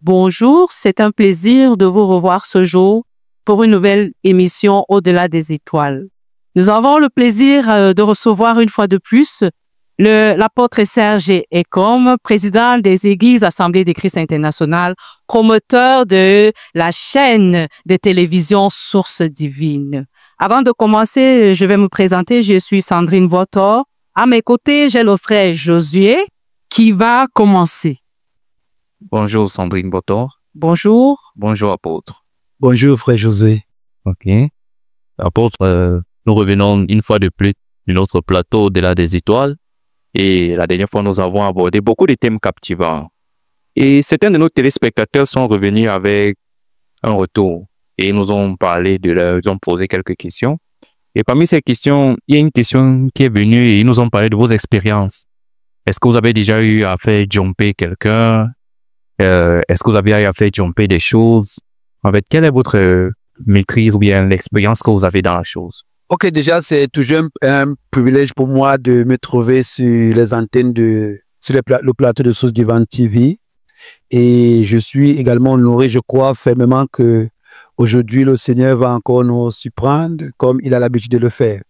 Bonjour, c'est un plaisir de vous revoir ce jour pour une nouvelle émission Au-delà des étoiles. Nous avons le plaisir de recevoir une fois de plus l'apôtre Serge Ekom, président des Églises Assemblées de Christ internationales, promoteur de la chaîne de télévision Source Divine. Avant de commencer, je vais me présenter. Je suis Sandrine Votor. À mes côtés, j'ai le frère Josué qui va commencer. Bonjour Sandrine Votor. Bonjour. Bonjour apôtre. Bonjour frère Josué. Ok. Apôtre, nous revenons une fois de plus de notre plateau Au-delà des étoiles. Et la dernière fois, nous avons abordé beaucoup de thèmes captivants. Et certains de nos téléspectateurs sont revenus avec un retour. Et ils nous ont parlé ils ont posé quelques questions. Et parmi ces questions, il y a une question qui est venue et ils nous ont parlé de vos expériences. Est-ce que vous avez déjà eu à faire jumper quelqu'un? Est-ce que vous avez eu à faire jumper des choses? En fait, quelle est votre maîtrise ou bien l'expérience que vous avez dans la chose? Ok, déjà, c'est toujours un privilège pour moi de me trouver sur les antennes sur le plateau de Source Divine TV. Et je suis également honoré, je crois fermement que aujourd'hui le Seigneur va encore nous surprendre comme il a l'habitude de le faire.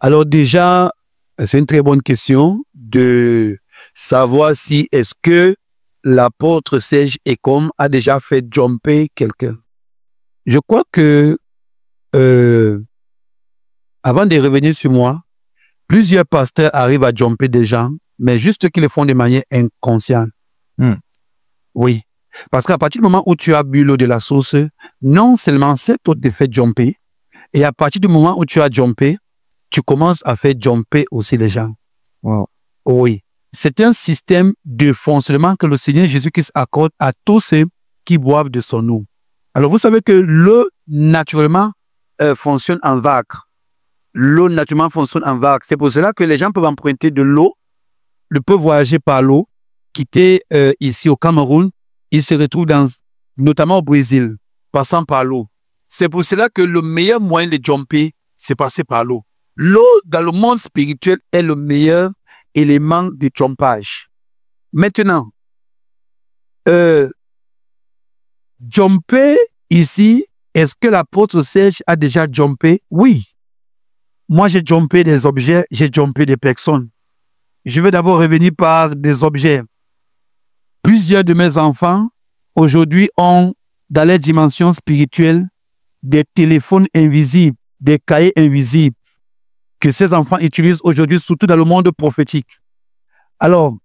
Alors déjà, c'est une très bonne question de savoir si est-ce que l'apôtre Serge Ekom a déjà fait jumper quelqu'un. Je crois que avant de revenir sur moi, plusieurs pasteurs arrivent à jumper des gens, mais juste qu'ils le font de manière inconsciente. Oui. Parce qu'à partir du moment où tu as bu l'eau de la source, non seulement cette eau te fait jumper, et à partir du moment où tu as jumpé, tu commences à faire jumper aussi les gens. Wow. Oui. C'est un système de fonctionnement que le Seigneur Jésus-Christ accorde à tous ceux qui boivent de son eau. Alors, vous savez que l'eau, naturellement, fonctionne en vague. L'eau, naturellement, fonctionne en vague. C'est pour cela que les gens peuvent emprunter de l'eau, peuvent voyager par l'eau, quitter ici au Cameroun, ils se retrouvent notamment au Brésil, passant par l'eau. C'est pour cela que le meilleur moyen de jumper, c'est passer par l'eau. L'eau, dans le monde spirituel, est le meilleur élément de jumpage. Maintenant, jumper ici, est-ce que l'apôtre Serge a déjà jumpé? Oui. Moi, j'ai jumpé des objets, j'ai jumpé des personnes. Je vais d'abord revenir par des objets. Plusieurs de mes enfants, aujourd'hui, ont, dans les dimensions spirituelles, des téléphones invisibles, des cahiers invisibles, que ces enfants utilisent aujourd'hui, surtout dans le monde prophétique. Alors,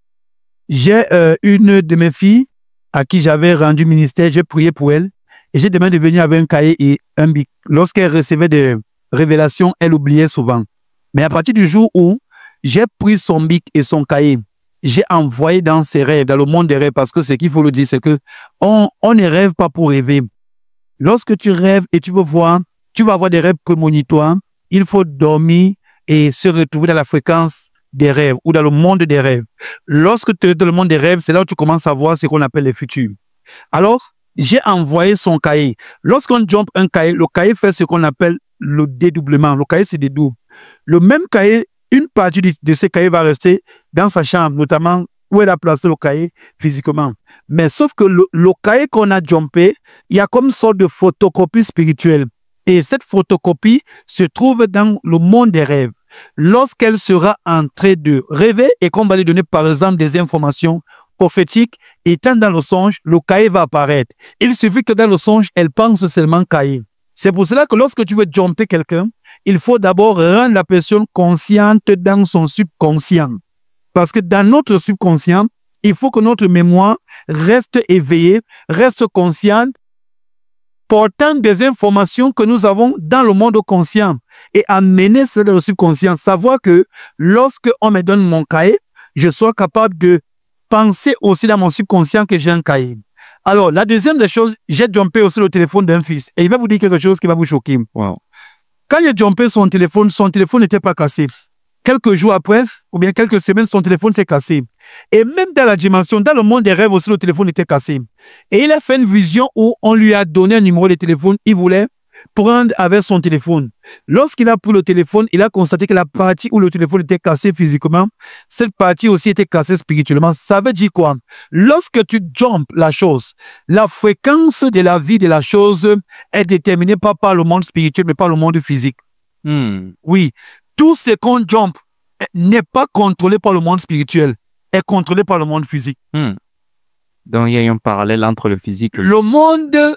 j'ai une de mes filles à qui j'avais rendu ministère, j'ai prié pour elle, et j'ai demandé de venir avec un cahier et un bic. Lorsqu'elle recevait des révélations, elle oubliait souvent. Mais à partir du jour où j'ai pris son bic et son cahier, j'ai envoyé dans ses rêves, dans le monde des rêves, parce que ce qu'il faut le dire, c'est que on ne rêve pas pour rêver. Lorsque tu rêves et tu veux voir, tu vas avoir des rêves prémonitoires, il faut dormir et se retrouver dans la fréquence des rêves ou dans le monde des rêves. Lorsque tu es dans le monde des rêves, c'est là où tu commences à voir ce qu'on appelle les futurs. Alors, j'ai envoyé son cahier. Lorsqu'on jump un cahier, le cahier fait ce qu'on appelle le dédoublement. Le cahier, c'est dédouble. Le même cahier, une partie de ce cahier va rester dans sa chambre, notamment où elle a placé le cahier physiquement. Mais sauf que le cahier qu'on a jumpé, il y a comme une sorte de photocopie spirituelle. Et cette photocopie se trouve dans le monde des rêves. Lorsqu'elle sera en train de rêver et qu'on va lui donner par exemple des informations prophétiques, étant dans le songe, le cahier va apparaître. Il suffit que dans le songe, elle pense seulement cahier. C'est pour cela que lorsque tu veux jumper quelqu'un, il faut d'abord rendre la personne consciente dans son subconscient. Parce que dans notre subconscient, il faut que notre mémoire reste éveillée, reste consciente, portant des informations que nous avons dans le monde conscient et amener cela dans le subconscient. Savoir que lorsque on me donne mon cahier, je sois capable de penser aussi dans mon subconscient que j'ai un cahier. Alors, la deuxième des choses, j'ai jumpé aussi le téléphone d'un fils. Et il va vous dire quelque chose qui va vous choquer. Wow. Quand il a jumpé son téléphone n'était pas cassé. Quelques jours après, ou bien quelques semaines, son téléphone s'est cassé. Et même dans la dimension, dans le monde des rêves aussi, le téléphone était cassé. Et il a fait une vision où on lui a donné un numéro de téléphone. Il voulait prendre avec son téléphone. Lorsqu'il a pris le téléphone, il a constaté que la partie où le téléphone était cassé physiquement, cette partie aussi était cassée spirituellement. Ça veut dire quoi? Lorsque tu jumps la chose, la fréquence de la vie de la chose est déterminée pas par le monde spirituel, mais par le monde physique. Oui, tout ce qu'on jump n'est pas contrôlé par le monde spirituel, est contrôlé par le monde physique. Donc, il y a un parallèle entre le physique et Le monde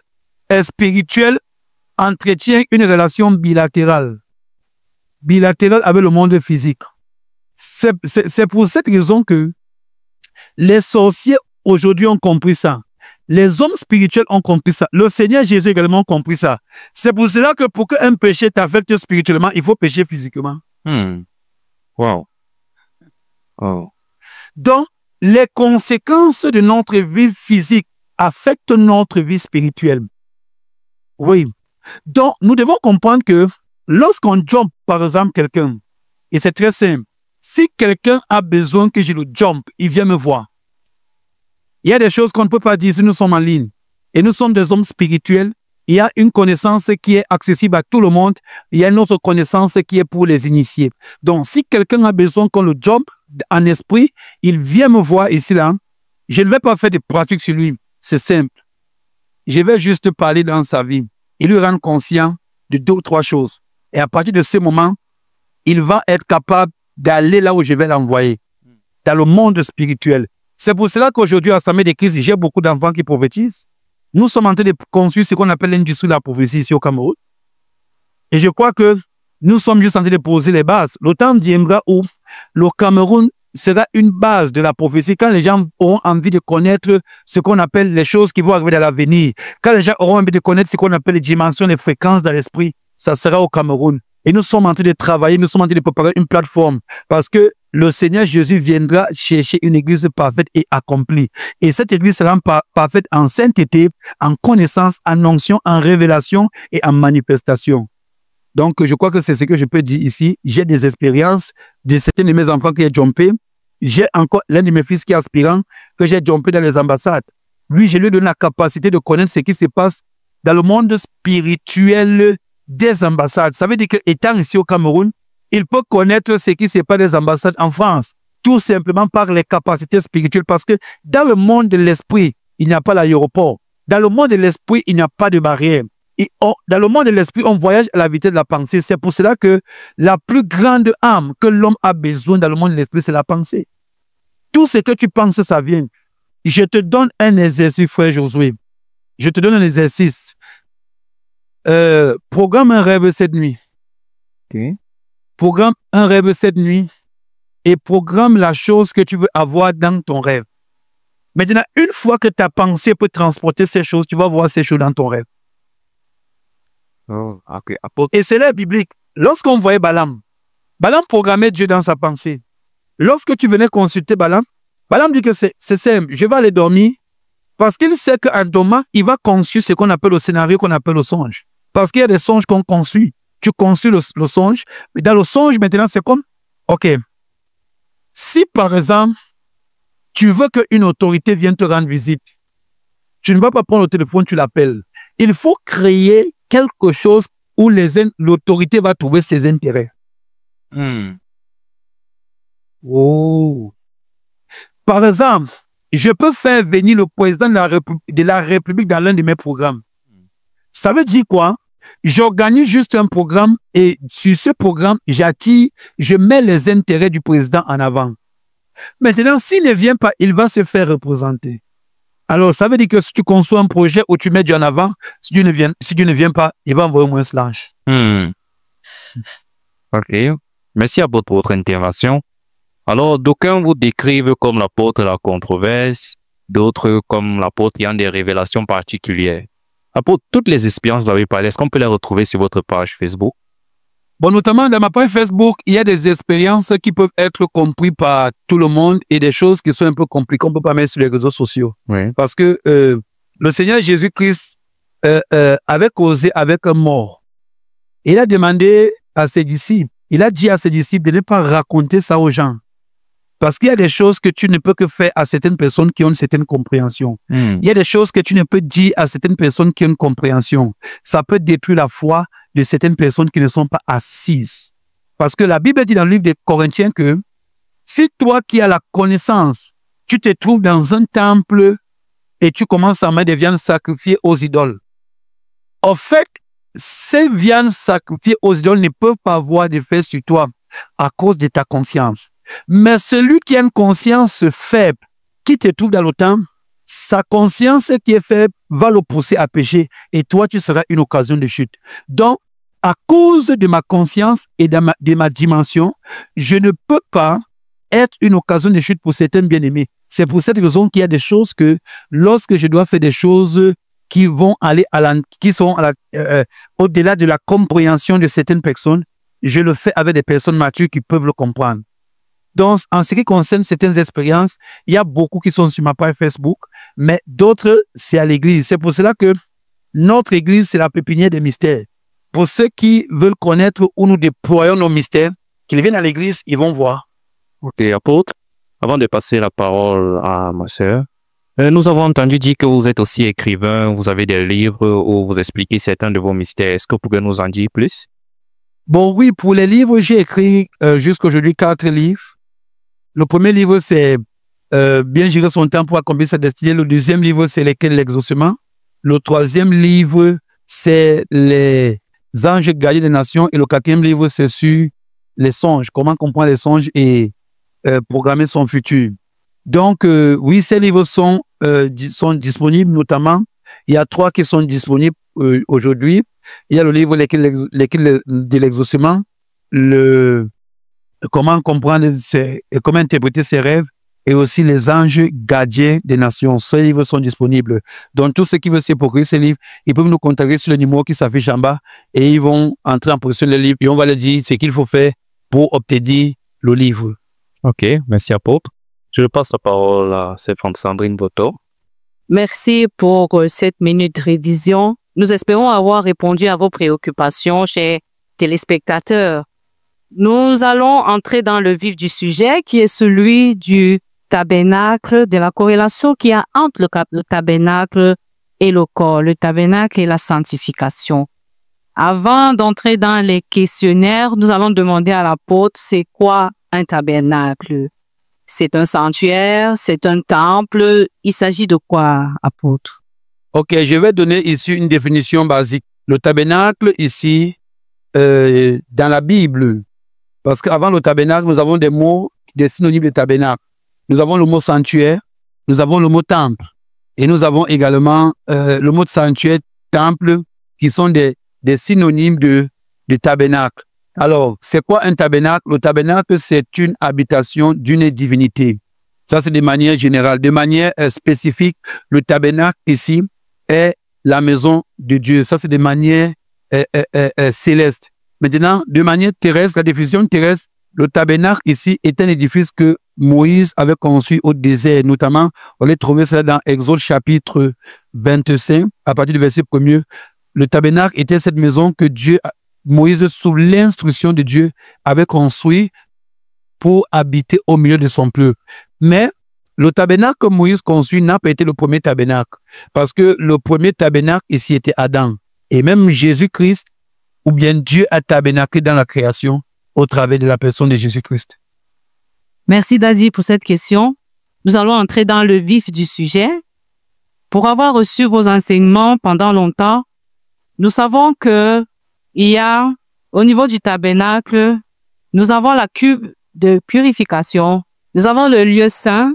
spirituel entretient une relation bilatérale. Bilatérale avec le monde physique. C'est pour cette raison que les sorciers aujourd'hui ont compris ça. Les hommes spirituels ont compris ça. Le Seigneur Jésus a également compris ça. C'est pour cela que pour qu'un péché t'affecte spirituellement, il faut pécher physiquement. Wow. Oh. Donc, les conséquences de notre vie physique affectent notre vie spirituelle. Oui. Donc, nous devons comprendre que lorsqu'on jump, par exemple, quelqu'un, et c'est très simple, si quelqu'un a besoin que je le jump, il vient me voir. Il y a des choses qu'on ne peut pas dire si nous sommes en ligne. Et nous sommes des hommes spirituels. Il y a une connaissance qui est accessible à tout le monde. Il y a une autre connaissance qui est pour les initiés. Donc, si quelqu'un a besoin qu'on le jump en esprit, il vient me voir ici, là. Je ne vais pas faire de pratiques sur lui. C'est simple. Je vais juste parler dans sa vie et lui rendre conscient de 2 ou 3 choses. Et à partir de ce moment, il va être capable d'aller là où je vais l'envoyer, dans le monde spirituel. C'est pour cela qu'aujourd'hui, à l'Assemblée des Christ, j'ai beaucoup d'enfants qui prophétisent. Nous sommes en train de construire ce qu'on appelle l'industrie de la prophétie ici au Cameroun. Et je crois que nous sommes juste en train de poser les bases. Le temps viendra où le Cameroun sera une base de la prophétie quand les gens auront envie de connaître ce qu'on appelle les choses qui vont arriver dans l'avenir. Quand les gens auront envie de connaître ce qu'on appelle les dimensions, les fréquences dans l'esprit, ça sera au Cameroun. Et nous sommes en train de travailler, nous sommes en train de préparer une plateforme parce que le Seigneur Jésus viendra chercher une église parfaite et accomplie. Et cette église sera parfaite en sainteté, en connaissance, en onction, en révélation et en manifestation. Donc, je crois que c'est ce que je peux dire ici. J'ai des expériences de certains de mes enfants qui ont jumpé. J'ai encore l'un de mes fils qui est aspirant, que j'ai jumpé dans les ambassades. Lui, je lui donne la capacité de connaître ce qui se passe dans le monde spirituel des ambassades. Ça veut dire qu'étant ici au Cameroun, il peut connaître ce qui se passe des ambassades en France, tout simplement par les capacités spirituelles, parce que dans le monde de l'esprit, il n'y a pas l'aéroport. Dans le monde de l'esprit, il n'y a pas de barrière. Et dans le monde de l'esprit, on voyage à la vitesse de la pensée. C'est pour cela que la plus grande âme que l'homme a besoin dans le monde de l'esprit, c'est la pensée. Tout ce que tu penses, ça vient. Je te donne un exercice, frère Josué. Je te donne un exercice. Programme un rêve cette nuit. Okay. Programme un rêve cette nuit et programme la chose que tu veux avoir dans ton rêve. Maintenant, une fois que ta pensée peut transporter ces choses, tu vas voir ces choses dans ton rêve. Oh, okay. Et c'est là biblique. Lorsqu'on voyait Balaam, Balaam programmait Dieu dans sa pensée. Lorsque tu venais consulter Balaam, Balaam dit que c'est simple, je vais aller dormir parce qu'il sait qu'en dormant, il va construire ce qu'on appelle le scénario, qu'on appelle le songe. Parce qu'il y a des songes qu'on construit. Tu construis le songe, mais dans le songe, maintenant, c'est comme, OK, si par exemple, tu veux qu'une autorité vienne te rendre visite, tu ne vas pas prendre le téléphone, tu l'appelles. Il faut créer quelque chose où l'autorité va trouver ses intérêts. Oh. Par exemple, je peux faire venir le président de la République dans l'un de mes programmes. Ça veut dire quoi? J'organise juste un programme et sur ce programme, je mets les intérêts du président en avant. Maintenant, s'il ne vient pas, il va se faire représenter. Alors, ça veut dire que si tu conçois un projet où tu mets Dieu en avant, si Dieu ne vient pas, il va envoyer moins lâche. Ok. Merci à votre intervention. Alors, d'aucuns vous décrivent comme l'apôtre de la controverse, d'autres comme l'apôtre ayant des révélations particulières. Apôtre, toutes les expériences que vous avez parlé, est-ce qu'on peut les retrouver sur votre page Facebook? Bon, notamment dans ma page Facebook, il y a des expériences qui peuvent être comprises par tout le monde et des choses qui sont un peu compliquées qu'on ne peut pas mettre sur les réseaux sociaux. Oui. Parce que le Seigneur Jésus-Christ avait causé avec un mort. Il a demandé à ses disciples, il a dit à ses disciples de ne pas raconter ça aux gens. Parce qu'il y a des choses que tu ne peux que faire à certaines personnes qui ont une certaine compréhension. Il y a des choses que tu ne peux dire à certaines personnes qui ont une compréhension. Ça peut détruire la foi de certaines personnes qui ne sont pas assises. Parce que la Bible dit dans le livre des Corinthiens que si toi qui as la connaissance, tu te trouves dans un temple et tu commences à mettre des viandes sacrifiées aux idoles. En fait, ces viandes sacrifiées aux idoles ne peuvent pas avoir d'effet sur toi à cause de ta conscience. Mais celui qui a une conscience faible, qui te trouve dans le temple, sa conscience qui est faible va le pousser à pécher et toi, tu seras une occasion de chute. Donc, à cause de ma conscience et de ma dimension, je ne peux pas être une occasion de chute pour certains bien-aimés. C'est pour cette raison qu'il y a des choses que lorsque je dois faire des choses qui vont aller qui sont au-delà de la compréhension de certaines personnes, je le fais avec des personnes matures qui peuvent le comprendre. Donc, en ce qui concerne certaines expériences, il y a beaucoup qui sont sur ma page Facebook, mais d'autres, c'est à l'église. C'est pour cela que notre église, c'est la pépinière des mystères. Pour ceux qui veulent connaître où nous déployons nos mystères, qu'ils viennent à l'église, ils vont voir. Ok, apôtre. Avant de passer la parole à ma sœur, nous avons entendu dire que vous êtes aussi écrivain, vous avez des livres où vous expliquez certains de vos mystères. Est-ce que vous pouvez nous en dire plus? Bon, oui, pour les livres, j'ai écrit jusqu'à aujourd'hui 4 livres. Le premier livre, c'est Bien gérer son temps pour accomplir sa destinée. Le deuxième livre, c'est l'exaucement. Le troisième livre, c'est les anges gardiens des nations. Et le quatrième livre, c'est sur les songes. Comment comprendre les songes et programmer son futur. Donc, oui, ces livres sont disponibles, notamment. Il y a 3 qui sont disponibles aujourd'hui. Il y a le livre de l'exaucement, comment comprendre comment interpréter ses rêves et aussi les anges gardiens des nations. Ces livres sont disponibles. Donc, tous ceux qui veulent se procurer ces livres, ils peuvent nous contacter sur le numéro qui s'affiche en bas et ils vont entrer en possession des livres et on va leur dire ce qu'il faut faire pour obtenir le livre. Ok, merci apôtre. Je passe la parole à Sandrine Boto. Merci pour cette minute de révision. Nous espérons avoir répondu à vos préoccupations, chers téléspectateurs. Nous allons entrer dans le vif du sujet qui est celui du tabernacle, de la corrélation qu'il y a entre le tabernacle et le corps, le tabernacle et la sanctification. Avant d'entrer dans les questionnaires, nous allons demander à l'apôtre, c'est quoi un tabernacle? C'est un sanctuaire, c'est un temple. Il s'agit de quoi, apôtre? Ok, je vais donner ici une définition basique. Le tabernacle, ici, dans la Bible, parce qu'avant le tabernacle, nous avons des mots, des synonymes de tabernacle. Nous avons le mot sanctuaire, nous avons le mot temple, et nous avons également le mot sanctuaire, temple, qui sont des synonymes de tabernacle. Alors, c'est quoi un tabernacle? Le tabernacle, c'est une habitation d'une divinité. Ça, c'est de manière générale. De manière spécifique, le tabernacle ici est la maison de Dieu. Ça, c'est de manière céleste. Maintenant, de manière terrestre, la définition terrestre, le tabernacle ici est un édifice que Moïse avait construit au désert. Notamment, on l'a trouvé ça dans Exode chapitre 25, à partir du verset 1er. Le tabernacle était cette maison que Moïse, sous l'instruction de Dieu, avait construit pour habiter au milieu de son peuple. Mais le tabernacle que Moïse construit n'a pas été le premier tabernacle. Parce que le premier tabernacle ici était Adam. Et même Jésus-Christ, ou bien Dieu a tabernaclé dans la création au travers de la personne de Jésus-Christ. Merci Dadi pour cette question. Nous allons entrer dans le vif du sujet. Pour avoir reçu vos enseignements pendant longtemps, nous savons que il y a, au niveau du tabernacle, nous avons la cuve de purification, nous avons le lieu saint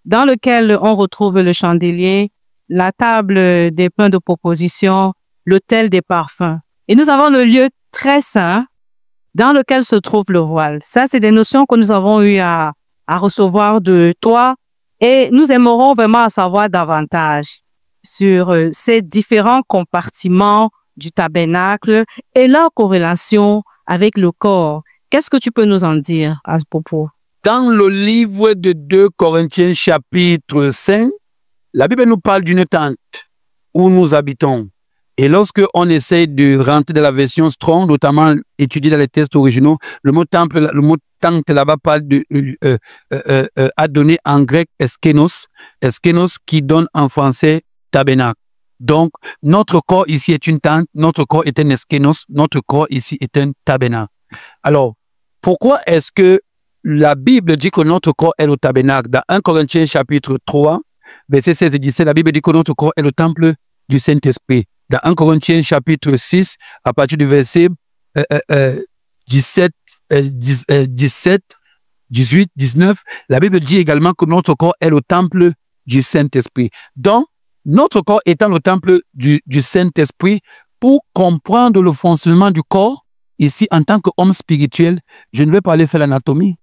dans lequel on retrouve le chandelier, la table des pains de proposition, l'autel des parfums. Et nous avons le lieu très saint dans lequel se trouve le voile. Ça, c'est des notions que nous avons eu à recevoir de toi et nous aimerons vraiment en savoir davantage sur ces différents compartiments du tabernacle et leur corrélation avec le corps. Qu'est-ce que tu peux nous en dire à ce propos? Dans le livre de 2 Corinthiens chapitre 5, la Bible nous parle d'une tente où nous habitons. Et lorsque on essaie de rentrer dans la version Strong, notamment étudier dans les textes originaux, le mot temple là-bas parle de, a donné en grec eskenos, eskenos qui donne en français tabernacle. Donc, notre corps ici est une tente, notre corps est un eskenos, notre corps ici est un tabernacle. Alors, pourquoi est-ce que la Bible dit que notre corps est le tabernacle? Dans 1 Corinthiens chapitre 3, verset 16 et 17, la Bible dit que notre corps est le temple du Saint-Esprit. Dans 1 Corinthiens chapitre 6, à partir du verset 17, 18, 19, la Bible dit également que notre corps est le temple du Saint-Esprit. Donc, notre corps étant le temple du Saint-Esprit, pour comprendre le fonctionnement du corps, ici, en tant qu'homme spirituel, je ne vais pas aller faire l'anatomie.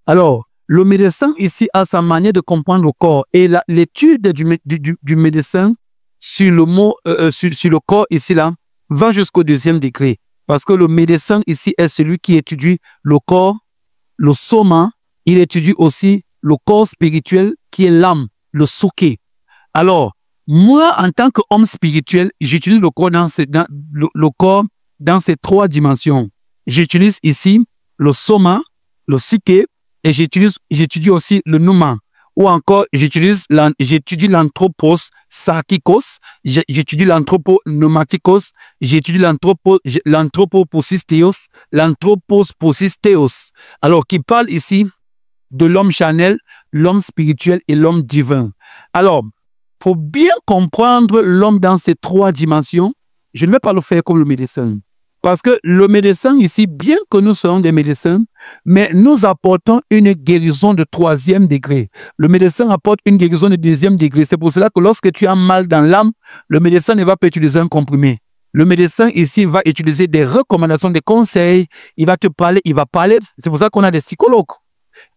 Alors, le médecin ici a sa manière de comprendre le corps et l'étude du médecin sur le mot, sur le corps ici là, va jusqu'au 2e degré. Parce que le médecin ici est celui qui étudie le corps, le soma, il étudie aussi le corps spirituel qui est l'âme, le souké. Alors, moi, en tant qu'homme spirituel, j'utilise le corps dans ces 3 dimensions. J'utilise ici le soma, le psyché, et j'étudie aussi le nouma. Ou encore, j'étudie l'anthropos sarkikos, j'étudie l'anthropopneumatikos, j'étudie l'anthropoposistéos, l'anthroposposistéos. Alors, qui parle ici de l'homme charnel, l'homme spirituel et l'homme divin. Alors, pour bien comprendre l'homme dans ces 3 dimensions, je ne vais pas le faire comme le médecin. Parce que le médecin ici, bien que nous soyons des médecins, mais nous apportons une guérison de 3e degré. Le médecin apporte une guérison de 2e degré. C'est pour cela que lorsque tu as mal dans l'âme, le médecin ne va pas utiliser un comprimé. Le médecin ici va utiliser des recommandations, des conseils. Il va te parler, il va parler. C'est pour ça qu'on a des psychologues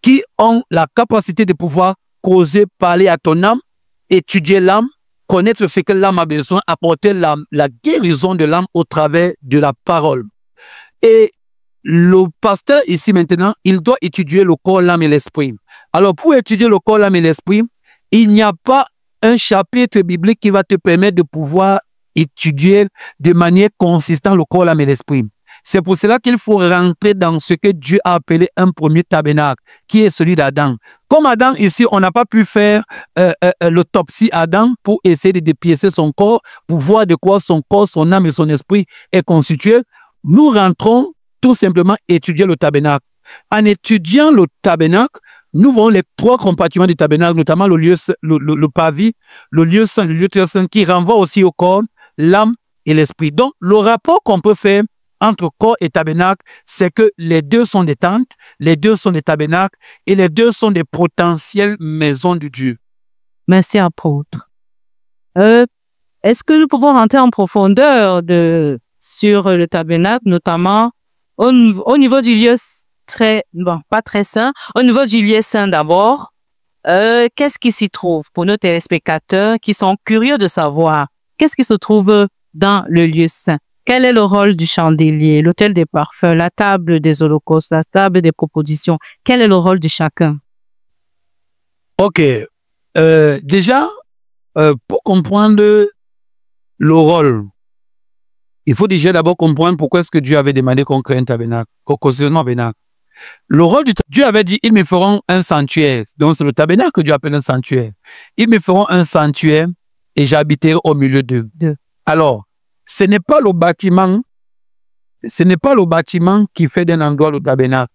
qui ont la capacité de pouvoir causer, parler à ton âme, étudier l'âme, connaître ce que l'âme a besoin, apporter la guérison de l'âme au travers de la parole. Et le pasteur ici maintenant, il doit étudier le corps, l'âme et l'esprit. Alors pour étudier le corps, l'âme et l'esprit, il n'y a pas un chapitre biblique qui va te permettre de pouvoir étudier de manière consistante le corps, l'âme et l'esprit. C'est pour cela qu'il faut rentrer dans ce que Dieu a appelé un premier tabernacle, qui est celui d'Adam. Comme Adam, ici, on n'a pas pu faire l'autopsie Adam pour essayer de dépiécer son corps, pour voir de quoi son corps, son âme et son esprit est constitué. Nous rentrons tout simplement étudier le tabernacle. En étudiant le tabernacle, nous voyons les 3 compartiments du tabernacle, notamment le parvis, le lieu saint, le lieu très saint, qui renvoie aussi au corps, l'âme et l'esprit. Donc, le rapport qu'on peut faire entre corps et tabernacle, c'est que les 2 sont des tentes, les 2 sont des tabernacles et les 2 sont des potentielles maisons de Dieu. Merci, apôtre. Est-ce que nous pouvons rentrer en profondeur sur le tabernacle, notamment au niveau du lieu pas très saint, au niveau du lieu saint d'abord, qu'est-ce qui s'y trouve pour nos téléspectateurs qui sont curieux de savoir qu'est-ce qui se trouve dans le lieu saint? Quel est le rôle du chandelier, l'autel des parfums, la table des holocaustes, la table des propositions? Quel est le rôle de chacun? Ok. Déjà, pour comprendre le rôle, il faut déjà d'abord comprendre pourquoi est-ce que Dieu avait demandé qu'on crée un tabernacle, qu'on construise un tabernacle. Le rôle du Dieu avait dit, ils me feront un sanctuaire. Donc, c'est le tabernacle que Dieu appelle un sanctuaire. Ils me feront un sanctuaire et j'habiterai au milieu d'eux. Alors, ce n'est pas le bâtiment qui fait d'un endroit le tabernacle,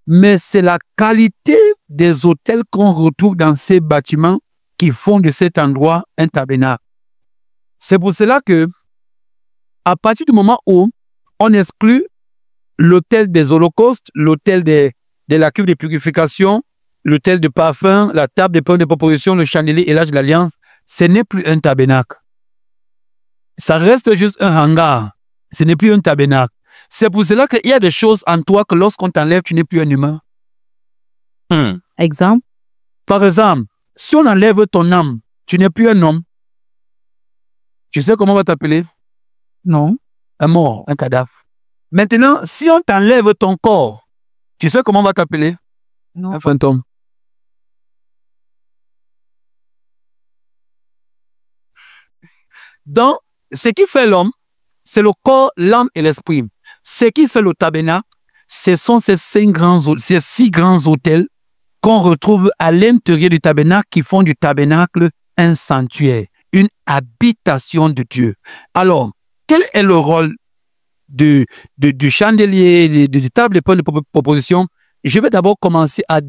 mais c'est la qualité des autels qu'on retrouve dans ces bâtiments qui font de cet endroit un tabernacle. C'est pour cela que, à partir du moment où on exclut l'autel des holocaustes, l'autel de la cuve de purification, l'autel de parfum, la table des pains de proposition, le chandelier et l'âge de l'alliance, ce n'est plus un tabernacle. Ça reste juste un hangar. Ce n'est plus un tabernacle. C'est pour cela qu'il y a des choses en toi que lorsqu'on t'enlève, tu n'es plus un humain. Exemple? Par exemple, si on enlève ton âme, tu n'es plus un homme. Tu sais comment on va t'appeler? Non. Un mort, un cadavre. Maintenant, si on t'enlève ton corps, tu sais comment on va t'appeler? Non. Un fantôme. Donc, ce qui fait l'homme, c'est le corps, l'âme et l'esprit. Ce qui fait le tabernacle, ce sont ces six grands autels qu'on retrouve à l'intérieur du tabernacle qui font du tabernacle un sanctuaire, une habitation de Dieu. Alors, quel est le rôle du chandelier, de table de point de proposition? Je vais d'abord commencer à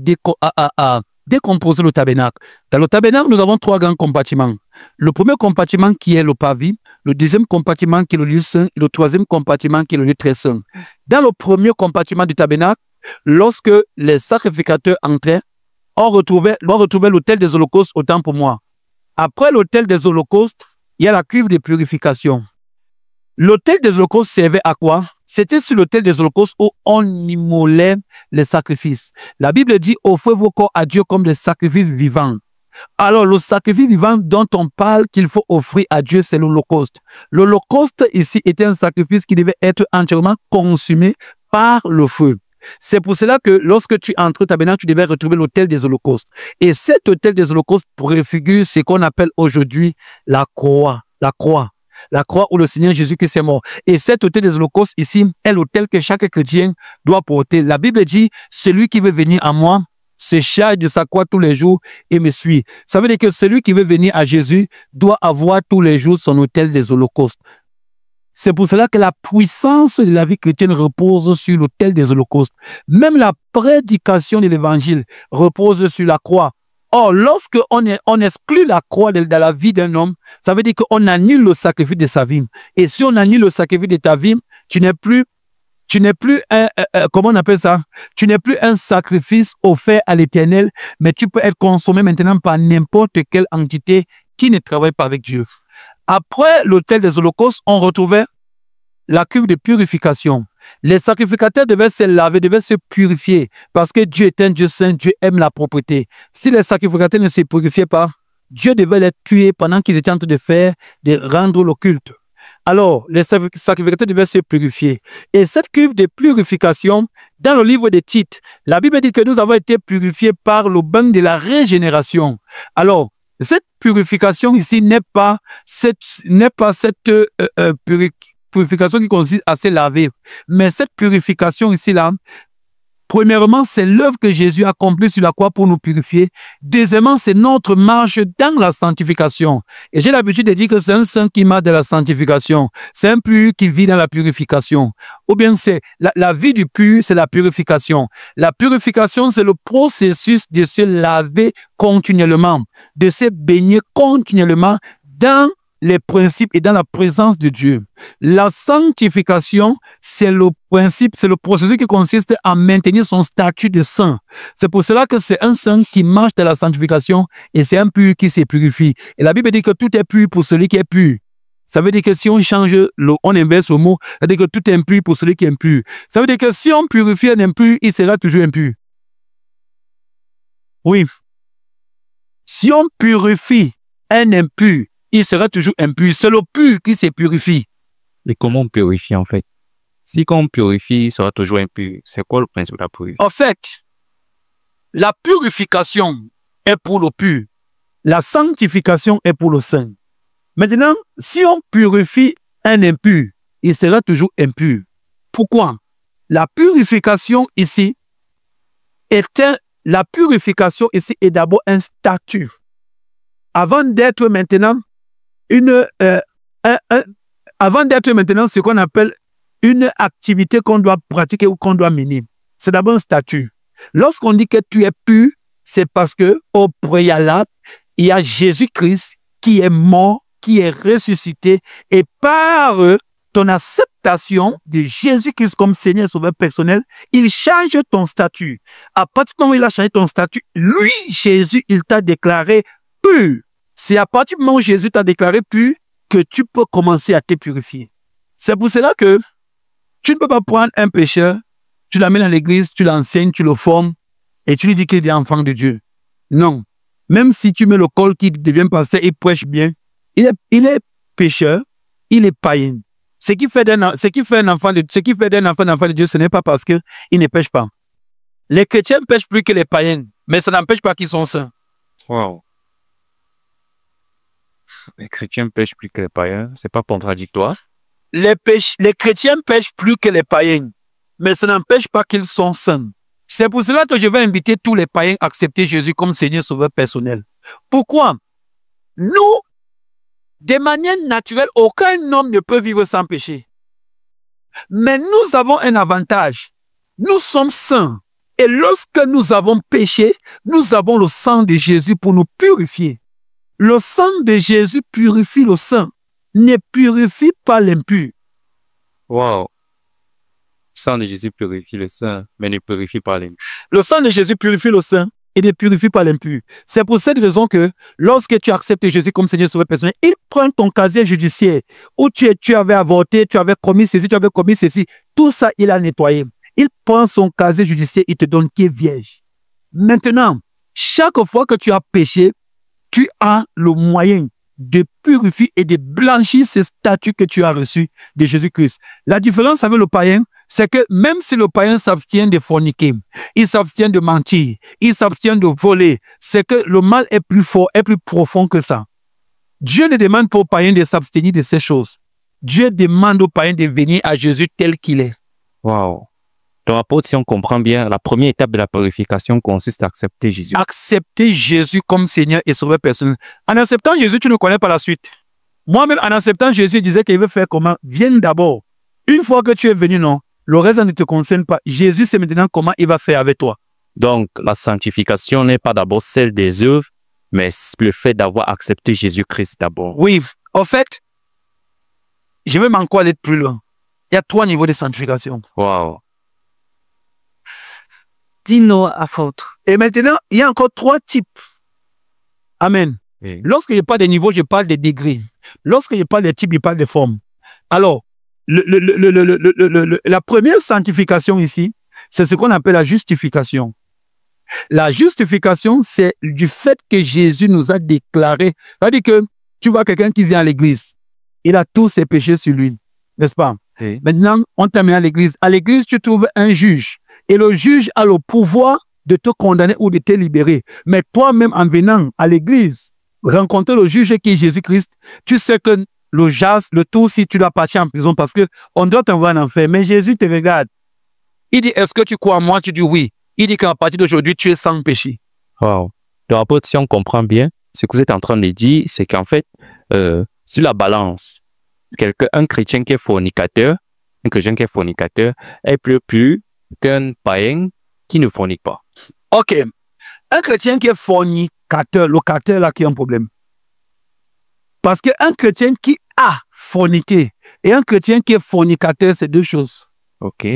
décomposer le tabernacle. Dans le tabernacle, nous avons trois grands compartiments. Le premier compartiment qui est le parvis, le deuxième compartiment qui est le lieu saint et le troisième compartiment qui est le lieu très saint. Dans le premier compartiment du tabernacle, lorsque les sacrificateurs entraient, on retrouvait l'autel des holocaustes autant pour moi. Après l'autel des holocaustes, il y a la cuve de purification. L'autel des holocaustes servait à quoi? C'était sur l'autel des holocaustes où on immolait les sacrifices. La Bible dit, offrez vos corps à Dieu comme des sacrifices vivants. Alors, le sacrifice vivant dont on parle qu'il faut offrir à Dieu, c'est l'holocauste. L'holocauste ici était un sacrifice qui devait être entièrement consumé par le feu. C'est pour cela que lorsque tu entres au tabernacle, tu devais retrouver l'autel des holocaustes. Et cet autel des holocaustes préfigure ce qu'on appelle aujourd'hui la croix. La croix où le Seigneur Jésus-Christ est mort. Et cet autel des holocaustes ici est l'autel que chaque chrétien doit porter. La Bible dit, celui qui veut venir à moi se charge de sa croix tous les jours et me suit. Ça veut dire que celui qui veut venir à Jésus doit avoir tous les jours son autel des holocaustes. C'est pour cela que la puissance de la vie chrétienne repose sur l'autel des holocaustes. Même la prédication de l'évangile repose sur la croix. Or, lorsque on exclut la croix dans la vie d'un homme, ça veut dire qu'on annule le sacrifice de sa vie. Et si on annule le sacrifice de ta vie, tu n'es plus comment on appelle ça? Tu n'es plus un sacrifice offert à l'Éternel, mais tu peux être consommé maintenant par n'importe quelle entité qui ne travaille pas avec Dieu. Après l'autel des holocaustes, on retrouvait la cuve de purification. Les sacrificateurs devaient se laver, devaient se purifier, parce que Dieu est un Dieu saint, Dieu aime la propreté. Si les sacrificateurs ne se purifiaient pas, Dieu devait les tuer pendant qu'ils étaient en train de rendre le culte. Alors, les sacrificateurs devaient se purifier. Et cette cuve de purification, dans le livre des Tites, la Bible dit que nous avons été purifiés par le bain de la régénération. Alors, cette purification ici n'est pas cette purification qui consiste à se laver. Mais cette purification ici-là, premièrement, c'est l'œuvre que Jésus a accomplie sur la croix pour nous purifier. Deuxièmement, c'est notre marche dans la sanctification. Et j'ai l'habitude de dire que c'est un saint qui marche dans la sanctification. C'est un pur qui vit dans la purification. Ou bien c'est la vie du pur, c'est la purification. La purification, c'est le processus de se laver continuellement, de se baigner continuellement dans les principes et dans la présence de Dieu. La sanctification, c'est le principe, c'est le processus qui consiste à maintenir son statut de saint. C'est pour cela que c'est un saint qui marche dans la sanctification et c'est un pur qui se purifie. Et la Bible dit que tout est pur pour celui qui est pur. Ça veut dire que si on change, on inverse le mot, ça veut dire que tout est impur pour celui qui est impur. Ça veut dire que si on purifie un impur, il sera toujours impur. Oui. Si on purifie un impur, il sera toujours impur. C'est le pur qui se purifie. Et comment on purifie en fait? Si quand on purifie, il sera toujours impur. C'est quoi le principe de la purification? En fait, la purification est pour le pur. La sanctification est pour le saint. Maintenant, si on purifie un impur, il sera toujours impur. Pourquoi? La purification ici est d'abord un statut. Avant d'être maintenant ce qu'on appelle une activité qu'on doit pratiquer ou qu'on doit mener. C'est d'abord un statut. Lorsqu'on dit que tu es pur, c'est parce que au préalable, il y a Jésus-Christ qui est mort, qui est ressuscité, et par ton acceptation de Jésus-Christ comme Seigneur et Sauveur personnel, il change ton statut. À partir du moment où il a changé ton statut, lui, Jésus, il t'a déclaré pur. C'est à partir du moment où Jésus t'a déclaré pur que tu peux commencer à te purifier. C'est pour cela que tu ne peux pas prendre un pécheur, tu l'amènes à l'église, tu l'enseignes, tu le formes et tu lui dis qu'il est enfant de Dieu. Non. Même si tu mets le col qui devient pasteur, il prêche bien, il est pécheur, il est païen. Ce qui fait d'un enfant de Dieu, ce n'est pas parce qu'il ne pêche pas. Les chrétiens pêchent plus que les païens, mais ça n'empêche pas qu'ils sont saints. Wow. Les chrétiens pêchent plus que les païens. C'est pas contradictoire. Les chrétiens pêchent plus que les païens, mais ça n'empêche pas qu'ils sont saints. C'est pour cela que je vais inviter tous les païens à accepter Jésus comme Seigneur Sauveur personnel. Pourquoi? Nous, de manière naturelle, aucun homme ne peut vivre sans péché. Mais nous avons un avantage. Nous sommes saints. Et lorsque nous avons péché, nous avons le sang de Jésus pour nous purifier. Le sang de Jésus purifie le saint, ne purifie pas l'impur. Wow. Le sang de Jésus purifie le saint, mais ne purifie pas l'impur. Le sang de Jésus purifie le saint et ne purifie pas l'impur. C'est pour cette raison que lorsque tu acceptes Jésus comme Seigneur Sauveur personnel, il prend ton casier judiciaire où tu avais avorté, tu avais commis ceci, tu avais commis ceci. Tout ça, il a nettoyé. Il prend son casier judiciaire, il te donne qui est vierge. Maintenant, chaque fois que tu as péché, tu as le moyen de purifier et de blanchir ce statut que tu as reçu de Jésus-Christ. La différence avec le païen, c'est que même si le païen s'abstient de forniquer, il s'abstient de mentir, il s'abstient de voler, c'est que le mal est plus fort, est plus profond que ça. Dieu ne demande pas au païen de s'abstenir de ces choses. Dieu demande au païen de venir à Jésus tel qu'il est. Wow. Donc, apôtre, si on comprend bien, la première étape de la purification consiste à accepter Jésus. Accepter Jésus comme Seigneur et Sauveur personnel. En acceptant Jésus, tu ne connais pas la suite. Moi-même, en acceptant Jésus, je disais qu'il veut faire comment? Viens d'abord. Une fois que tu es venu, non, le reste ne te concerne pas. Jésus, c'est maintenant comment il va faire avec toi. Donc, la sanctification n'est pas d'abord celle des œuvres, mais le fait d'avoir accepté Jésus-Christ d'abord. Oui, en fait, je vais encore aller plus loin. Il y a 3 niveaux de sanctification. Wow. Dis-nous, apôtre. Et maintenant, il y a encore 3 types. Amen. Oui. Lorsque je parle des niveaux, je parle des degrés. Lorsque je parle des types, je parle des formes. Alors, la première sanctification ici, c'est ce qu'on appelle la justification. La justification, c'est du fait que Jésus nous a déclaré. C'est-à-dire que tu vois quelqu'un qui vient à l'église, il a tous ses péchés sur lui, n'est-ce pas? Oui. Maintenant, on t'amène à l'église. À l'église, tu trouves un juge. Et le juge a le pouvoir de te condamner ou de te libérer. Mais toi-même, en venant à l'église, rencontrer le juge qui est Jésus-Christ, tu sais que le tout, si tu dois partir en prison parce qu'on doit t'envoyer en enfer. Mais Jésus te regarde. Il dit, est-ce que tu crois en moi? Tu dis oui. Il dit qu'à partir d'aujourd'hui, tu es sans péché. Wow. Donc, apôtre, si on comprend bien, ce que vous êtes en train de dire, c'est qu'en fait, sur la balance, un chrétien qui est fornicateur, est plus qu'un païen qui ne fornique pas. Ok. Un chrétien qui est fornicateur, le caractère là qui a un problème. Parce qu'un chrétien qui a forniqué et un chrétien qui est fornicateur, c'est 2 choses. Ok.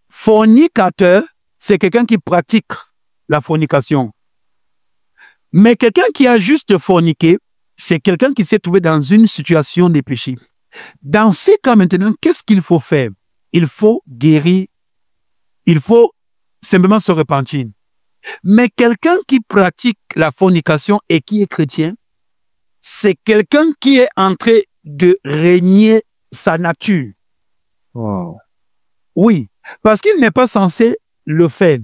Fornicateur, c'est quelqu'un qui pratique la fornication. Mais quelqu'un qui a juste forniqué, c'est quelqu'un qui s'est trouvé dans une situation de péché. Dans ces cas maintenant, qu'est-ce qu'il faut faire? Il faut guérir. Il faut simplement se repentir. Mais quelqu'un qui pratique la fornication et qui est chrétien, c'est quelqu'un qui est en train de régner sa nature. Wow. Oui, parce qu'il n'est pas censé le faire.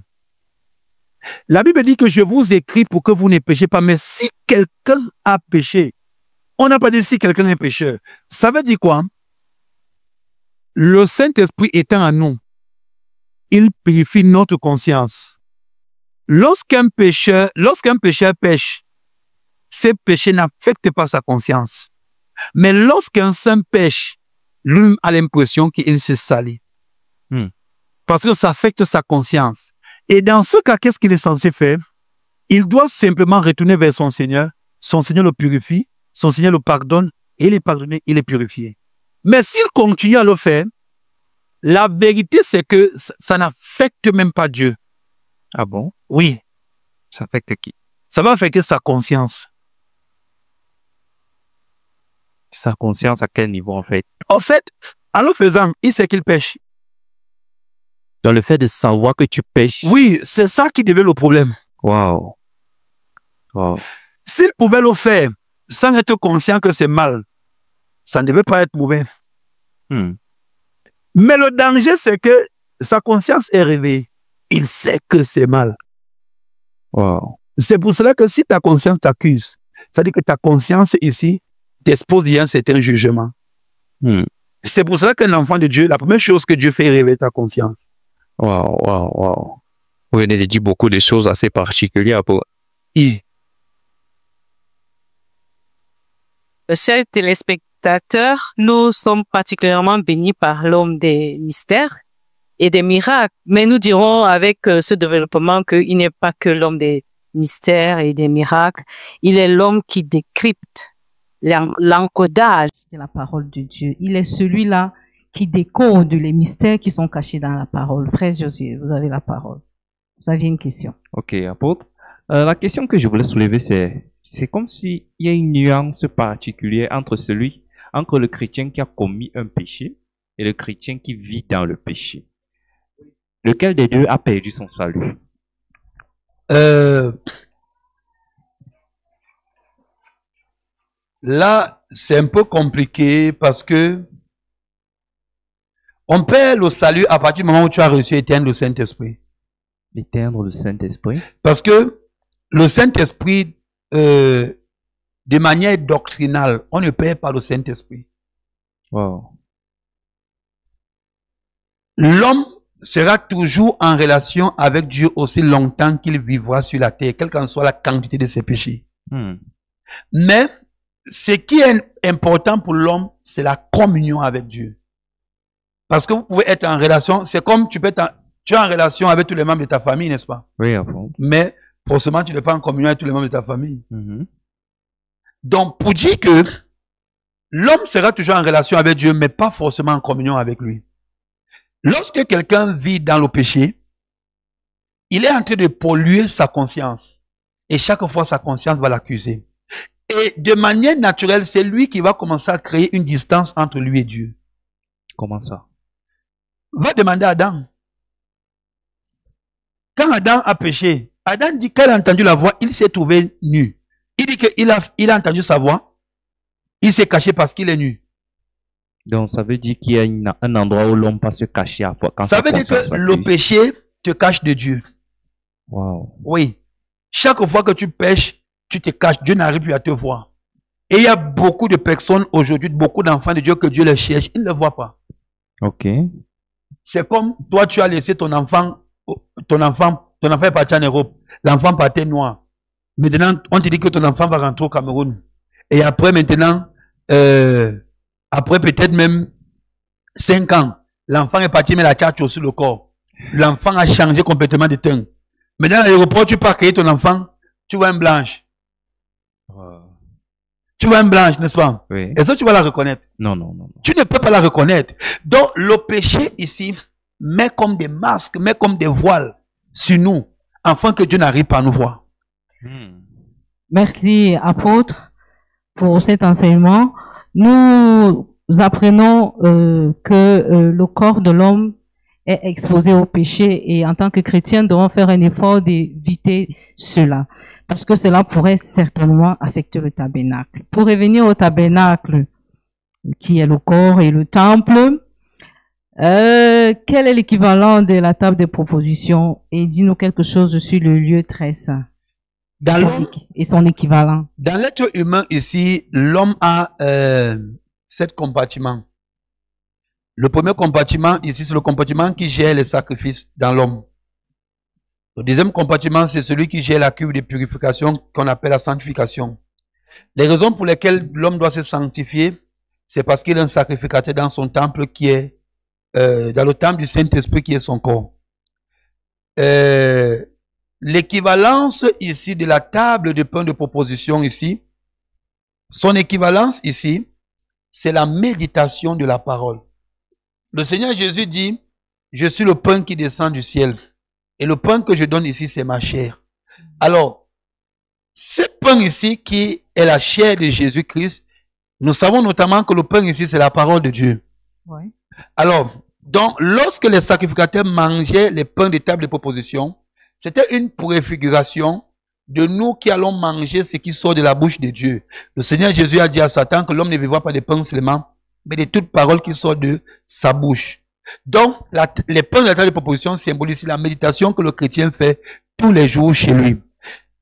La Bible dit que je vous écris pour que vous ne péchez pas. Mais si quelqu'un a péché, on n'a pas dit si quelqu'un est pécheur. Ça veut dire quoi? Le Saint-Esprit étant en nous, il purifie notre conscience. Lorsqu'un pécheur pêche, ce péché n'affecte pas sa conscience. Mais lorsqu'un saint pêche, lui a l'impression qu'il se salit. Parce que ça affecte sa conscience. Et dans ce cas, qu'est-ce qu'il est censé faire? Il doit simplement retourner vers son Seigneur. Son Seigneur le purifie, son Seigneur le pardonne, et il est pardonné, il est purifié. Mais s'il continue à le faire, la vérité, c'est que ça n'affecte même pas Dieu. Ah bon? Oui. Ça affecte qui? Ça va affecter sa conscience. Sa conscience à quel niveau en fait? En fait, en le faisant, il sait qu'il pêche. Dans le fait de savoir que tu pêches. Oui, c'est ça qui devait le problème. Wow. Wow. S'il pouvait le faire sans être conscient que c'est mal, ça ne devait pas être mauvais. Mais le danger, c'est que sa conscience est réveillée. Il sait que c'est mal. Wow. C'est pour cela que si ta conscience t'accuse, c'est-à-dire que ta conscience ici t'expose à un certain jugement. C'est pour cela qu'un enfant de Dieu, la première chose que Dieu fait, réveiller ta conscience. Wow. Vous venez de dire beaucoup de choses assez particulières pour... Chers téléspectateurs, nous sommes particulièrement bénis par l'homme des mystères et des miracles. Mais nous dirons avec ce développement qu'il n'est pas que l'homme des mystères et des miracles. Il est l'homme qui décrypte l'encodage de la parole de Dieu. Il est celui-là qui décode les mystères qui sont cachés dans la parole. Frère José, vous avez la parole. Vous aviez une question. Ok, apôtre. La question que je voulais soulever, c'est comme s'il y a une nuance particulière entre le chrétien qui a commis un péché et le chrétien qui vit dans le péché. Lequel des deux a perdu son salut? Là, c'est un peu compliqué parce que on perd le salut à partir du moment où tu as reçu éteindre le Saint-Esprit. Éteindre le Saint-Esprit? Parce que le Saint-Esprit, de manière doctrinale, on ne perd pas le Saint-Esprit. Wow. L'homme sera toujours en relation avec Dieu aussi longtemps qu'il vivra sur la terre, quelle qu'en soit la quantité de ses péchés. Mais ce qui est important pour l'homme, c'est la communion avec Dieu. Parce que vous pouvez être en relation, c'est comme tu es en relation avec tous les membres de ta famille, n'est-ce pas? Oui, apôtre. Mais forcément, tu n'es pas en communion avec tous les membres de ta famille. Donc, pour dire que l'homme sera toujours en relation avec Dieu, mais pas forcément en communion avec lui. Lorsque quelqu'un vit dans le péché, il est en train de polluer sa conscience. Et chaque fois, sa conscience va l'accuser. Et de manière naturelle, c'est lui qui va commencer à créer une distance entre lui et Dieu. Comment ça? Va demander à Adam. Quand Adam a péché, Adam dit qu'il a entendu la voix, il s'est trouvé nu. Il dit qu'il a entendu sa voix, il s'est caché parce qu'il est nu. Donc, ça veut dire qu'il y a un endroit où l'homme peut se cacher à quand ça veut dire que le péché te cache de Dieu. Wow. Oui. Chaque fois que tu pêches, tu te caches. Dieu n'arrive plus à te voir. Et il y a beaucoup de personnes aujourd'hui, beaucoup d'enfants de Dieu que Dieu les cherche, ils ne le voient pas. Ok. C'est comme toi, tu as laissé ton enfant est parti en Europe. L'enfant partait noir. Maintenant, on te dit que ton enfant va rentrer au Cameroun. Et après, maintenant, après peut-être même 5 ans, l'enfant est parti mettre la tchatcho sur le corps. L'enfant a changé complètement de teint. Maintenant, à l'aéroport, tu peux accueillir ton enfant, tu vois une blanche. Tu vois une blanche, n'est-ce pas? Oui. Est-ce que tu vas la reconnaître? Non. Tu ne peux pas la reconnaître. Donc, le péché ici met comme des masques, met comme des voiles sur nous, afin que Dieu n'arrive pas à nous voir. Merci, apôtre, pour cet enseignement. Nous apprenons que le corps de l'homme est exposé au péché et en tant que chrétien, nous devons faire un effort d'éviter cela. Parce que cela pourrait certainement affecter le tabernacle. Pour revenir au tabernacle, qui est le corps et le temple, quel est l'équivalent de la table des propositions? Et dis-nous quelque chose sur le lieu très saint. Et son équivalent. Dans l'être humain ici, l'homme a 7 compartiments. Le premier compartiment ici, c'est le compartiment qui gère les sacrifices dans l'homme. Le deuxième compartiment, c'est celui qui gère la cuve de purification qu'on appelle la sanctification. Les raisons pour lesquelles l'homme doit se sanctifier, c'est parce qu'il a un sacrificateur dans son temple qui est dans le temple du Saint-Esprit qui est son corps. L'équivalence ici de la table de pain de proposition ici, son équivalence ici, c'est la méditation de la parole. Le Seigneur Jésus dit, je suis le pain qui descend du ciel. Et le pain que je donne ici, c'est ma chair. Alors, ce pain ici qui est la chair de Jésus-Christ, nous savons notamment que le pain ici, c'est la parole de Dieu. Ouais. Alors, donc, lorsque les sacrificateurs mangeaient les pains des tables de proposition, c'était une préfiguration de nous qui allons manger ce qui sort de la bouche de Dieu. Le Seigneur Jésus a dit à Satan que l'homme ne vivra pas de pain seulement, mais de toute parole qui sort de sa bouche. Donc, les pains de la table de proposition symbolisent la méditation que le chrétien fait tous les jours chez lui.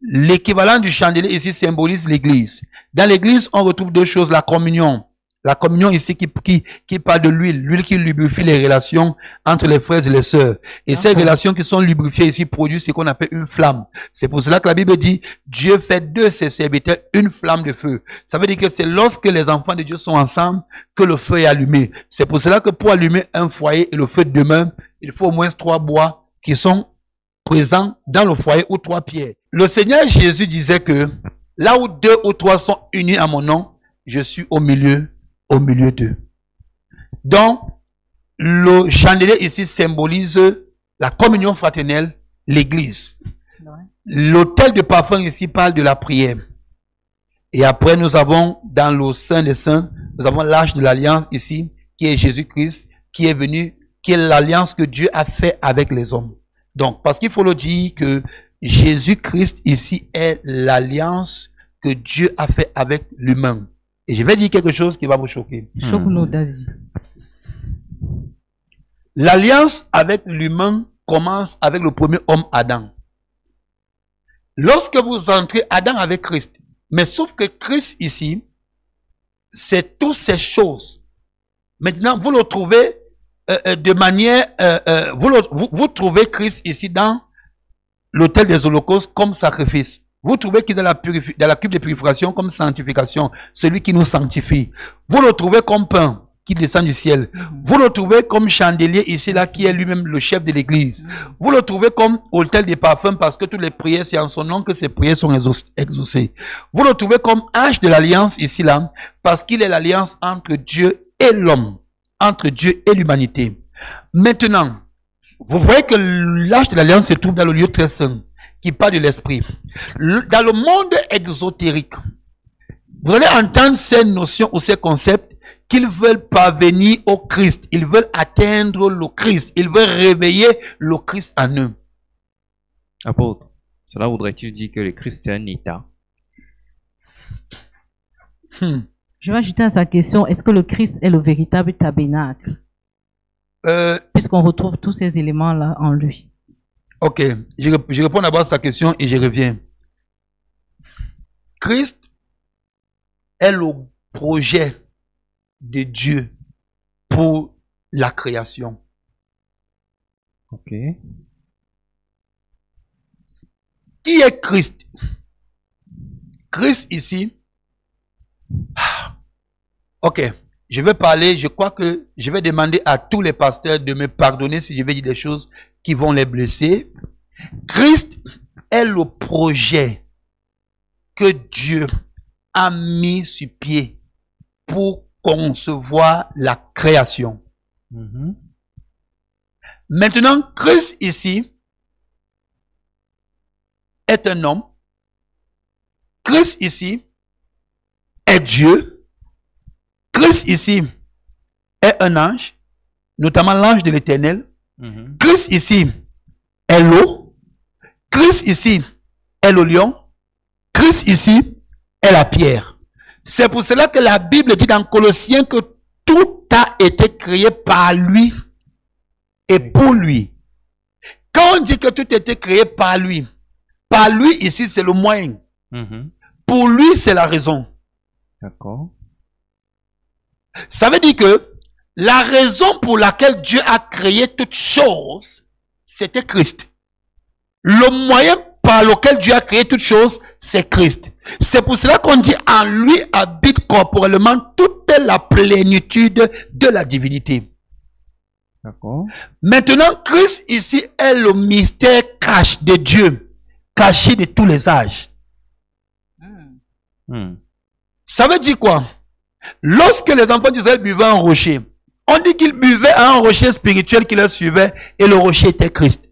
L'équivalent du chandelier ici symbolise l'église. Dans l'église, on retrouve deux choses, la communion. La communion ici qui parle de l'huile qui lubrifie les relations entre les frères et les sœurs. Et ces relations qui sont lubrifiées ici produisent ce qu'on appelle une flamme. C'est pour cela que la Bible dit, Dieu fait de ses serviteurs une flamme de feu. Ça veut dire que c'est lorsque les enfants de Dieu sont ensemble que le feu est allumé. C'est pour cela que pour allumer un foyer et le feu demeure, il faut au moins 3 bois qui sont présents dans le foyer ou 3 pierres. Le Seigneur Jésus disait que là où 2 ou 3 sont unis à mon nom, je suis au milieu d'eux. Donc, le chandelier ici symbolise la communion fraternelle, l'église. L'autel de parfum ici parle de la prière. Et après, nous avons dans le Saint des Saints, nous avons l'arche de l'alliance ici, qui est Jésus-Christ, qui est venu, qui est l'alliance que Dieu a fait avec les hommes. Donc, parce qu'il faut le dire que Jésus-Christ ici est l'alliance que Dieu a fait avec l'humain. Et je vais dire quelque chose qui va vous choquer. Choque-nous, Dazi. L'alliance avec l'humain commence avec le premier homme, Adam. Lorsque vous entrez, Adam avec Christ. Mais sauf que Christ ici, c'est toutes ces choses. Maintenant, vous le trouvez de manière... vous trouvez Christ ici dans l'autel des holocaustes comme sacrifice. Vous trouvez qu'il est dans la cuve de purification comme sanctification, celui qui nous sanctifie. Vous le trouvez comme pain qui descend du ciel. Vous le trouvez comme chandelier ici, là, qui est lui-même le chef de l'église. Vous le trouvez comme autel des parfums parce que toutes les prières, c'est en son nom que ces prières sont exaucées. Vous le trouvez comme arche de l'alliance ici, là, parce qu'il est l'alliance entre Dieu et l'homme, entre Dieu et l'humanité. Maintenant, vous voyez que l'arche de l'alliance se trouve dans le lieu très saint, qui parle de l'esprit. Dans le monde exotérique, vous allez entendre ces notions ou ces concepts qu'ils veulent parvenir au Christ. Ils veulent atteindre le Christ. Ils veulent réveiller le Christ en eux. Apôtre, cela voudrait-il dire que le Christ est un état? Je vais ajouter à sa question, est-ce que le Christ est le véritable tabernacle? Puisqu'on retrouve tous ces éléments-là en lui. Ok, je réponds d'abord à sa question et je reviens. Christ est le projet de Dieu pour la création. Ok. Qui est Christ? Christ ici. Ok, je vais parler, je crois que je vais demander à tous les pasteurs de me pardonner si je vais dire des choses qui vont les blesser. Christ est le projet que Dieu a mis sur pied pour concevoir la création. Maintenant, Christ ici est un homme. Christ ici est Dieu. Christ ici est un ange, notamment l'ange de l'Éternel. Christ ici est l'eau. Christ ici est le lion. Christ ici est la pierre. C'est pour cela que la Bible dit dans Colossiens que tout a été créé par lui et pour lui. Quand on dit que tout a été créé par lui ici c'est le moyen. Pour lui c'est la raison. D'accord. Ça veut dire que la raison pour laquelle Dieu a créé toutes choses, c'était Christ. Le moyen par lequel Dieu a créé toutes choses, c'est Christ. C'est pour cela qu'on dit en lui habite corporellement toute la plénitude de la divinité. D'accord. Maintenant, Christ ici est le mystère caché de Dieu, caché de tous les âges. Ça veut dire quoi? Lorsque les enfants d'Israël buvaient un rocher, on dit qu'ils buvaient à un rocher spirituel qui leur suivait et le rocher était Christ.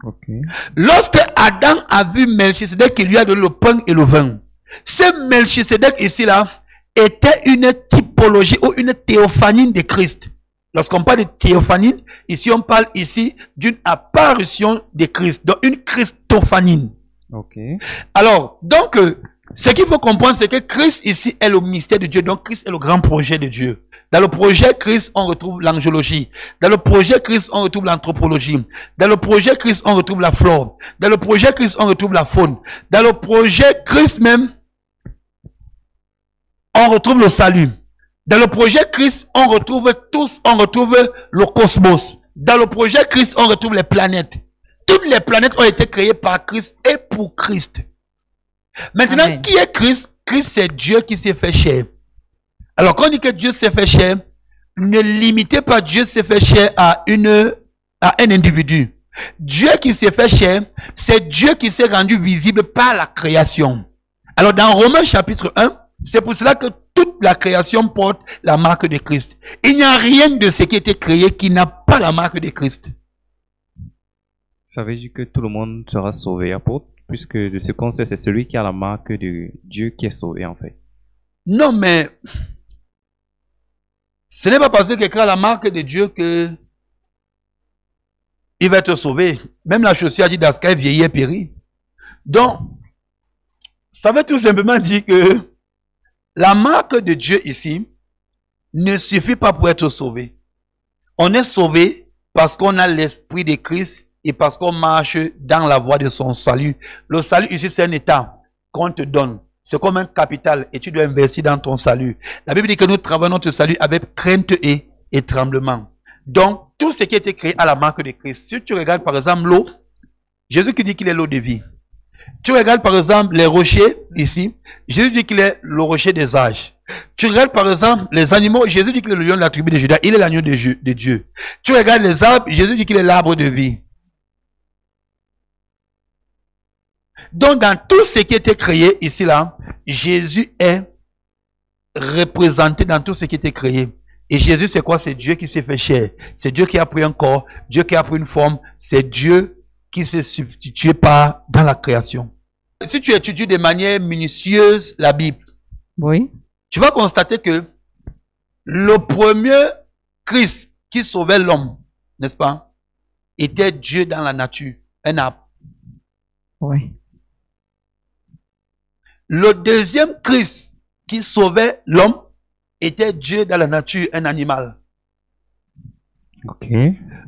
Okay. Lorsque Adam a vu Melchisedec qui lui a donné le pain et le vin, ce Melchisedec ici-là était une typologie ou une théophanie de Christ. Lorsqu'on parle de théophanie, ici on parle ici d'une apparition de Christ, donc une christophanie. Okay. Alors, donc, ce qu'il faut comprendre, c'est que Christ ici est le mystère de Dieu. Donc, Christ est le grand projet de Dieu. Dans le projet Christ, on retrouve l'angiologie. Dans le projet Christ, on retrouve l'anthropologie. Dans le projet Christ, on retrouve la flore. Dans le projet Christ, on retrouve la faune. Dans le projet Christ même, on retrouve le salut. Dans le projet Christ, on retrouve le cosmos. Dans le projet Christ, on retrouve les planètes. Toutes les planètes ont été créées par Christ et pour Christ. Maintenant, Amen. Qui est Christ? Christ, c'est Dieu qui s'est fait chair. Alors, quand on dit que Dieu s'est fait chair, ne limitez pas Dieu s'est fait chair à un individu. Dieu qui s'est fait chair, c'est Dieu qui s'est rendu visible par la création. Alors, dans Romains chapitre 1, c'est pour cela que toute la création porte la marque de Christ. Il n'y a rien de ce qui a été créé qui n'a pas la marque de Christ. Ça veut dire que tout le monde sera sauvé, apôtre, puisque de ce qu'on sait, c'est celui qui a la marque de Dieu qui est sauvé, en fait. Non, mais ce n'est pas parce que quelqu'un a la marque de Dieu que il va être sauvé. Même la chaussure a dit d'Ascaï vieillit et périt. Donc, ça veut tout simplement dire que la marque de Dieu ici ne suffit pas pour être sauvé. On est sauvé parce qu'on a l'esprit de Christ et parce qu'on marche dans la voie de son salut. Le salut ici, c'est un état qu'on te donne. C'est comme un capital et tu dois investir dans ton salut. La Bible dit que nous travaillons notre salut avec crainte et tremblement. Donc, tout ce qui a été créé à la marque de Christ. Si tu regardes par exemple l'eau, Jésus qui dit qu'il est l'eau de vie. Tu regardes par exemple les rochers ici, Jésus dit qu'il est le rocher des âges. Tu regardes par exemple les animaux, Jésus dit qu'il est le lion de la tribu de Juda, il est l'agneau de Dieu. Tu regardes les arbres, Jésus dit qu'il est l'arbre de vie. Donc dans tout ce qui a été créé ici là, Jésus est représenté dans tout ce qui a été créé. Et Jésus c'est quoi? C'est Dieu qui s'est fait chair. C'est Dieu qui a pris un corps, Dieu qui a pris une forme, c'est Dieu qui s'est substitué dans la création. Si tu étudies de manière minutieuse la Bible, oui, tu vas constater que le premier Christ qui sauvait l'homme, n'est-ce pas, était Dieu dans la nature, un arbre. Oui. Le deuxième Christ qui sauvait l'homme était Dieu dans la nature, un animal. Ok.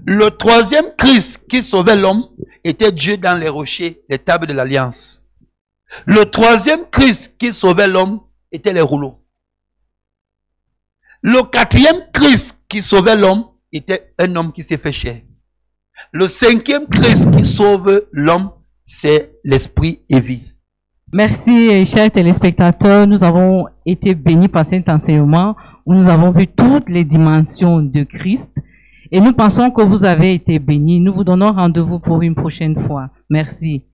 Le troisième Christ qui sauvait l'homme était Dieu dans les rochers, les tables de l'alliance. Le troisième Christ qui sauvait l'homme était les rouleaux. Le quatrième Christ qui sauvait l'homme était un homme qui s'est fait chair. Le cinquième Christ qui sauve l'homme, c'est l'esprit et vie. Merci, chers téléspectateurs. Nous avons été bénis par cet enseignement où nous avons vu toutes les dimensions de Christ. Et nous pensons que vous avez été bénis. Nous vous donnons rendez-vous pour une prochaine fois. Merci.